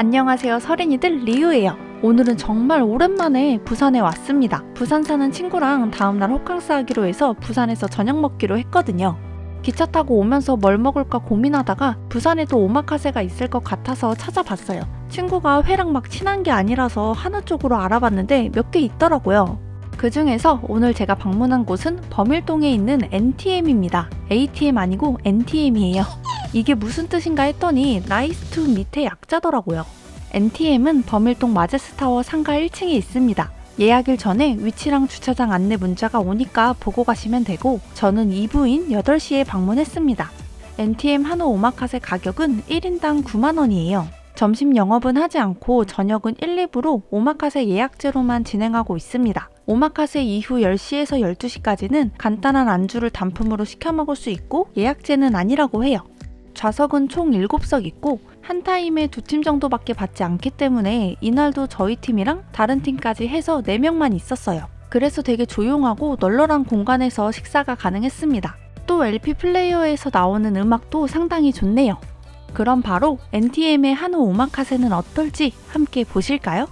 안녕하세요, 서린이들 리우예요. 오늘은 정말 오랜만에 부산에 왔습니다. 부산 사는 친구랑 다음날 호캉스 하기로 해서 부산에서 저녁 먹기로 했거든요. 기차 타고 오면서 뭘 먹을까 고민하다가 부산에도 오마카세가 있을 것 같아서 찾아봤어요. 친구가 회랑 막 친한 게 아니라서 한우 쪽으로 알아봤는데 몇 개 있더라고요. 그 중에서 오늘 제가 방문한 곳은 범일동에 있는 NTM입니다. ATM 아니고 NTM이에요. 이게 무슨 뜻인가 했더니 나이스 투 밑에 약자더라고요. NTM은 범일동 마제스타워 상가 1층에 있습니다. 예약일 전에 위치랑 주차장 안내 문자가 오니까 보고 가시면 되고 저는 2부인 8시에 방문했습니다. NTM 한우 오마카세 가격은 1인당 9만원이에요. 점심 영업은 하지 않고 저녁은 1, 2부로 오마카세 예약제로만 진행하고 있습니다. 오마카세 이후 10시에서 12시까지는 간단한 안주를 단품으로 시켜 먹을 수 있고 예약제는 아니라고 해요. 좌석은 총 7석 있고 한 타임에 2팀 정도밖에 받지 않기 때문에 이날도 저희 팀이랑 다른 팀까지 해서 4명만 있었어요. 그래서 되게 조용하고 널널한 공간에서 식사가 가능했습니다. 또 LP 플레이어에서 나오는 음악도 상당히 좋네요. 그럼 바로 NTM의 한우 오마카세는 어떨지 함께 보실까요?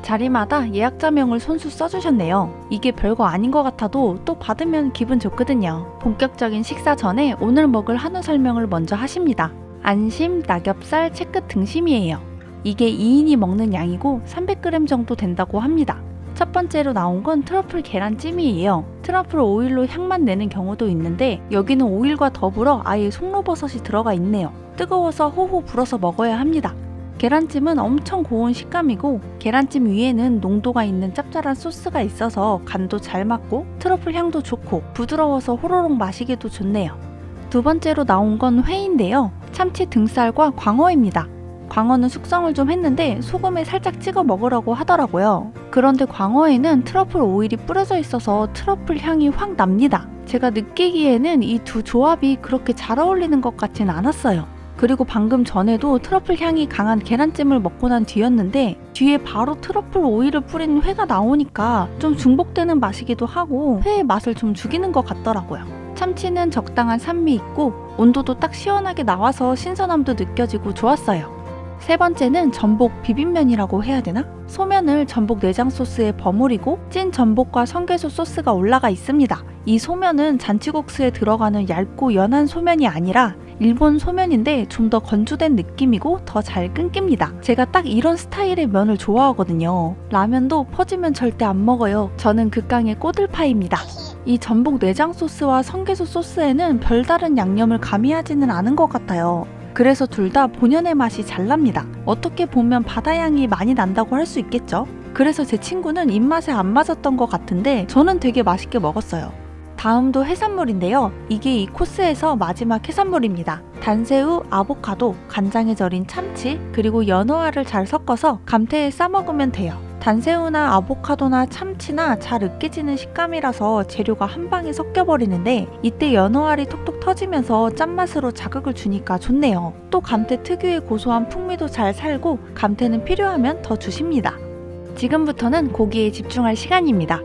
자리마다 예약자명을 손수 써주셨네요. 이게 별거 아닌 것 같아도 또 받으면 기분 좋거든요. 본격적인 식사 전에 오늘 먹을 한우 설명을 먼저 하십니다. 안심, 낙엽살, 채끝 등심이에요. 이게 2인이 먹는 양이고 300g 정도 된다고 합니다. 첫 번째로 나온 건 트러플 계란찜이에요. 트러플 오일로 향만 내는 경우도 있는데 여기는 오일과 더불어 아예 송로버섯이 들어가 있네요. 뜨거워서 호호 불어서 먹어야 합니다. 계란찜은 엄청 고운 식감이고 계란찜 위에는 농도가 있는 짭짤한 소스가 있어서 간도 잘 맞고 트러플 향도 좋고 부드러워서 호로록 마시기도 좋네요. 두 번째로 나온 건 회인데요. 참치 등살과 광어입니다. 광어는 숙성을 좀 했는데 소금에 살짝 찍어 먹으라고 하더라고요. 그런데 광어에는 트러플 오일이 뿌려져 있어서 트러플 향이 확 납니다. 제가 느끼기에는 이 두 조합이 그렇게 잘 어울리는 것 같진 않았어요. 그리고 방금 전에도 트러플 향이 강한 계란찜을 먹고 난 뒤였는데 뒤에 바로 트러플 오일을 뿌린 회가 나오니까 좀 중복되는 맛이기도 하고 회의 맛을 좀 죽이는 것 같더라고요. 참치는 적당한 산미 있고 온도도 딱 시원하게 나와서 신선함도 느껴지고 좋았어요. 세 번째는 전복 비빔면이라고 해야 되나? 소면을 전복 내장 소스에 버무리고 찐 전복과 성게소 소스가 올라가 있습니다. 이 소면은 잔치국수에 들어가는 얇고 연한 소면이 아니라 일본 소면인데 좀 더 건조된 느낌이고 더 잘 끊깁니다. 제가 딱 이런 스타일의 면을 좋아하거든요. 라면도 퍼지면 절대 안 먹어요. 저는 극강의 꼬들파입니다. 이 전복 내장 소스와 성게소 소스에는 별다른 양념을 가미하지는 않은 것 같아요. 그래서 둘 다 본연의 맛이 잘 납니다. 어떻게 보면 바다향이 많이 난다고 할 수 있겠죠? 그래서 제 친구는 입맛에 안 맞았던 것 같은데 저는 되게 맛있게 먹었어요. 다음도 해산물인데요. 이게 이 코스에서 마지막 해산물입니다. 단새우, 아보카도, 간장에 절인 참치, 그리고 연어알을 잘 섞어서 감태에 싸먹으면 돼요. 단새우나 아보카도나 참치나 잘 으깨지는 식감이라서 재료가 한 방에 섞여버리는데 이때 연어알이 톡톡 터지면서 짠맛으로 자극을 주니까 좋네요. 또 감태 특유의 고소한 풍미도 잘 살고 감태는 필요하면 더 주십니다. 지금부터는 고기에 집중할 시간입니다.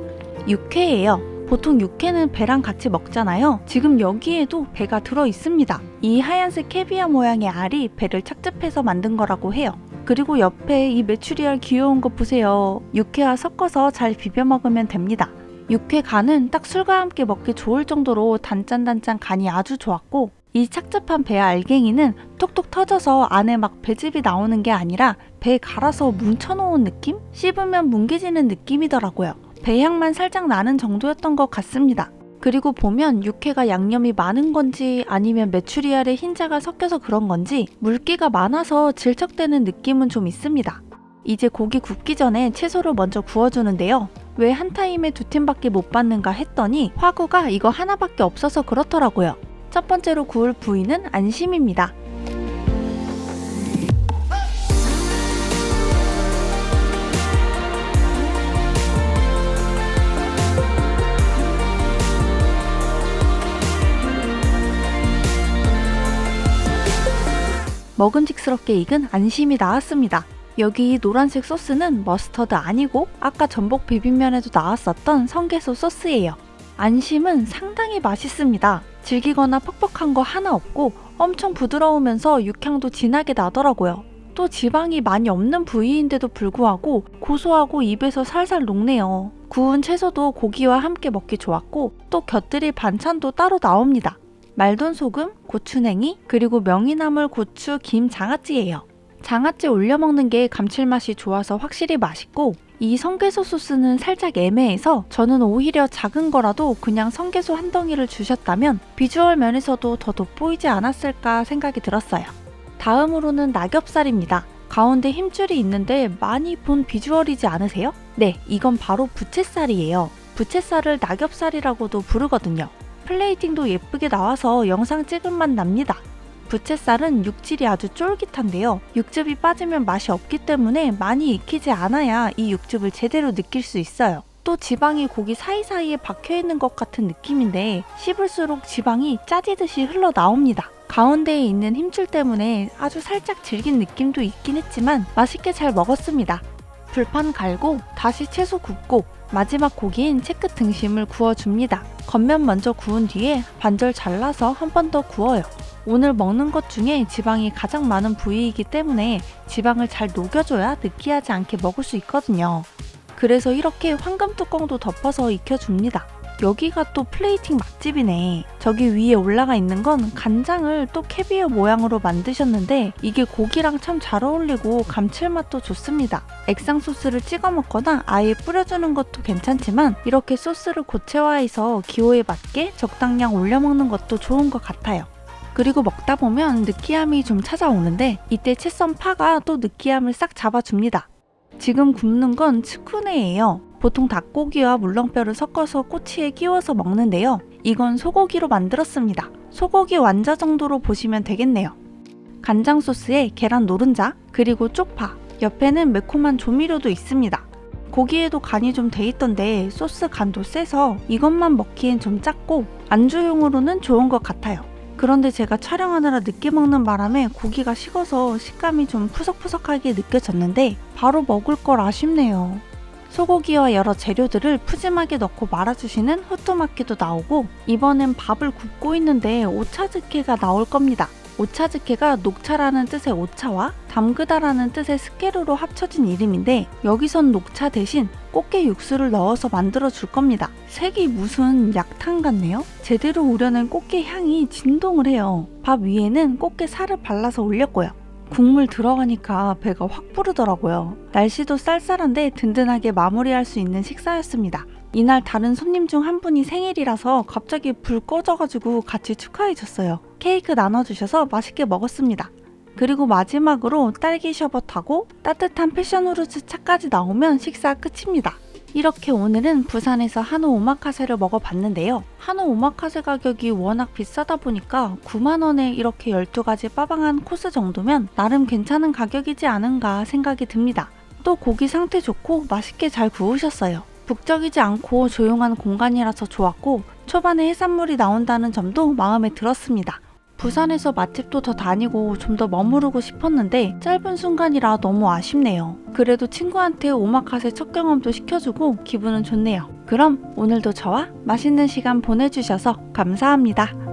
육회예요. 보통 육회는 배랑 같이 먹잖아요. 지금 여기에도 배가 들어있습니다. 이 하얀색 캐비아 모양의 알이 배를 착즙해서 만든 거라고 해요. 그리고 옆에 이 메추리알 귀여운 거 보세요. 육회와 섞어서 잘 비벼 먹으면 됩니다. 육회 간은 딱 술과 함께 먹기 좋을 정도로 단짠단짠 간이 아주 좋았고 이 착즙한 배 알갱이는 톡톡 터져서 안에 막 배즙이 나오는 게 아니라 배에 갈아서 뭉쳐놓은 느낌? 씹으면 뭉개지는 느낌이더라고요. 배향만 살짝 나는 정도였던 것 같습니다. 그리고 보면 육회가 양념이 많은 건지 아니면 메추리알에 흰자가 섞여서 그런 건지 물기가 많아서 질척대는 느낌은 좀 있습니다. 이제 고기 굽기 전에 채소를 먼저 구워주는데요. 왜 한 타임에 2팀밖에 못 받는가 했더니 화구가 이거 하나밖에 없어서 그렇더라고요. 첫 번째로 구울 부위는 안심입니다. 먹음직스럽게 익은 안심이 나왔습니다. 여기 노란색 소스는 머스터드 아니고 아까 전복 비빔면에도 나왔었던 성게소 소스예요. 안심은 상당히 맛있습니다. 질기거나 퍽퍽한 거 하나 없고 엄청 부드러우면서 육향도 진하게 나더라고요. 또 지방이 많이 없는 부위인데도 불구하고 고소하고 입에서 살살 녹네요. 구운 채소도 고기와 함께 먹기 좋았고 또 곁들일 반찬도 따로 나옵니다. 말돈소금, 고추냉이, 그리고 명이나물, 고추, 김, 장아찌예요. 장아찌 올려 먹는 게 감칠맛이 좋아서 확실히 맛있고 이 성게소 소스는 살짝 애매해서 저는 오히려 작은 거라도 그냥 성게소 한 덩이를 주셨다면 비주얼 면에서도 더 돋보이지 않았을까 생각이 들었어요. 다음으로는 낙엽살입니다. 가운데 힘줄이 있는데 많이 본 비주얼이지 않으세요? 네, 이건 바로 부채살이에요. 부채살을 낙엽살이라고도 부르거든요. 플레이팅도 예쁘게 나와서 영상 찍은 맛 납니다. 부채살은 육질이 아주 쫄깃한데요. 육즙이 빠지면 맛이 없기 때문에 많이 익히지 않아야 이 육즙을 제대로 느낄 수 있어요. 또 지방이 고기 사이사이에 박혀있는 것 같은 느낌인데 씹을수록 지방이 짜지듯이 흘러나옵니다. 가운데에 있는 힘줄 때문에 아주 살짝 질긴 느낌도 있긴 했지만 맛있게 잘 먹었습니다. 불판 갈고 다시 채소 굽고 마지막 고기인 채끝 등심을 구워줍니다. 겉면 먼저 구운 뒤에 반절 잘라서 한 번 더 구워요. 오늘 먹는 것 중에 지방이 가장 많은 부위이기 때문에 지방을 잘 녹여줘야 느끼하지 않게 먹을 수 있거든요. 그래서 이렇게 황금 뚜껑도 덮어서 익혀줍니다. 여기가 또 플레이팅 맛집이네. 저기 위에 올라가 있는 건 간장을 또 캐비어 모양으로 만드셨는데 이게 고기랑 참 잘 어울리고 감칠맛도 좋습니다. 액상 소스를 찍어 먹거나 아예 뿌려주는 것도 괜찮지만 이렇게 소스를 고체화해서 기호에 맞게 적당량 올려 먹는 것도 좋은 것 같아요. 그리고 먹다 보면 느끼함이 좀 찾아오는데 이때 채 썬 파가 또 느끼함을 싹 잡아줍니다. 지금 굽는 건 츠쿠네예요. 보통 닭고기와 물렁뼈를 섞어서 꼬치에 끼워서 먹는데요. 이건 소고기로 만들었습니다. 소고기 완자 정도로 보시면 되겠네요. 간장 소스에 계란 노른자, 그리고 쪽파, 옆에는 매콤한 조미료도 있습니다. 고기에도 간이 좀 돼 있던데 소스 간도 세서 이것만 먹기엔 좀 작고 안주용으로는 좋은 것 같아요. 그런데 제가 촬영하느라 늦게 먹는 바람에 고기가 식어서 식감이 좀 푸석푸석하게 느껴졌는데 바로 먹을 걸 아쉽네요. 소고기와 여러 재료들을 푸짐하게 넣고 말아주시는 후토마키도 나오고 이번엔 밥을 굽고 있는데 오차즈케가 나올 겁니다. 오차즈케가 녹차라는 뜻의 오차와 담그다라는 뜻의 스케루로 합쳐진 이름인데 여기선 녹차 대신 꽃게 육수를 넣어서 만들어 줄 겁니다. 색이 무슨 약탕 같네요? 제대로 우려낸 꽃게 향이 진동을 해요. 밥 위에는 꽃게 살을 발라서 올렸고요. 국물 들어가니까 배가 확 부르더라고요. 날씨도 쌀쌀한데 든든하게 마무리할 수 있는 식사였습니다. 이날 다른 손님 중 한 분이 생일이라서 갑자기 불 꺼져가지고 같이 축하해줬어요. 케이크 나눠주셔서 맛있게 먹었습니다. 그리고 마지막으로 딸기 셔벗하고 따뜻한 패션후르츠 차까지 나오면 식사 끝입니다. 이렇게 오늘은 부산에서 한우 오마카세를 먹어봤는데요. 한우 오마카세 가격이 워낙 비싸다 보니까 9만원에 이렇게 12가지 빠방한 코스 정도면 나름 괜찮은 가격이지 않은가 생각이 듭니다. 또 고기 상태 좋고 맛있게 잘 구우셨어요. 북적이지 않고 조용한 공간이라서 좋았고 초반에 해산물이 나온다는 점도 마음에 들었습니다. 부산에서 맛집도 더 다니고 좀 더 머무르고 싶었는데 짧은 순간이라 너무 아쉽네요. 그래도 친구한테 오마카세 첫 경험도 시켜주고 기분은 좋네요. 그럼 오늘도 저와 맛있는 시간 보내주셔서 감사합니다.